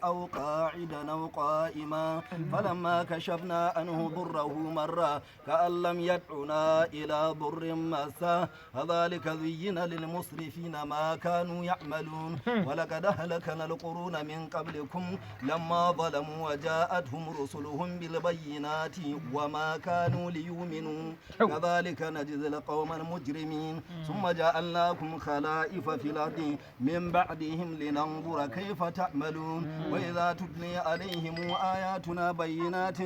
أو قاعدا أو قائما فلما كشفنا عنه ضره مر كأن لم يدعنا إلى ضر مسه كذلك زين للمسرفين ما كانوا يعملون ولقد أهلكنا القرون من قبلكم لما ظلموا وجاءتهم رسلهم بالبينات وما كانوا ليؤمنوا كذلك نجزي القوم المجرمين ثم جعلناكم خلائف في الأرض من بعدهم لننظر كيف تعملون وإذا تتلي عليهم آياتنا بينات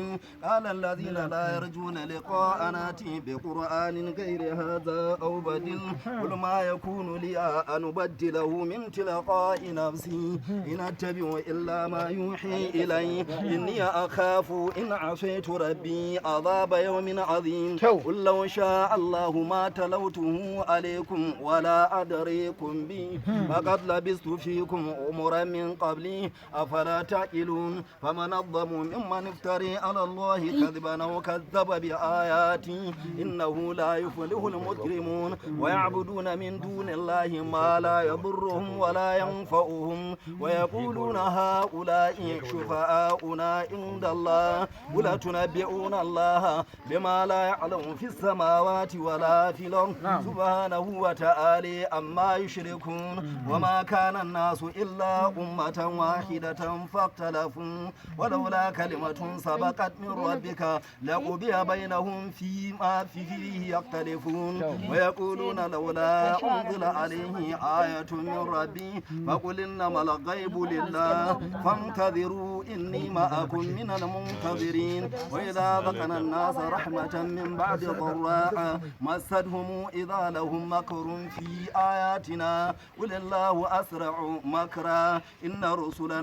قال الذين لا يرجون لقاءنا ائت بقرآن غير هذا أو بدل قل ما يكون لي أن أبدله من تلقاء نفسي إن أتبع إلا ما يوحي إلي إني أخاف إن عصيت ربي عذاب يوم عظيم قل لو شاء الله ما تلوته عليكم ولا أدريكم به فقد لبثت فيكم عمرا من قبلي أفلا تعقلون فمن الظلم ممن افتري على الله كذبا أو كذب بآياته إنه لا يفلح المجرمون ويعبدون من دون الله ما لا يضرهم ولا ينفعهم ويقولون هؤلاء شفعاؤنا عند الله ولا تنبئون الله بما لا يعلم في السماوات ولا في الأرض سبحانه وتعالى عما يشركون وما كان الناس إلا أمة واحدة فاختلفوا ولولا كلمة سبقت من ربك لقضي بينهم فيما فيه يختلفون ويقولون لولا أنزل عليه آية من ربي فقل إنما الغيب لله فانتظروا إني معكم من المنتظرين وإذا ذقنا الناس رحمة من بعد ضراء مستهم إذا لهم مكر في آياتنا قل الله أسرع مكرا إن رسلنا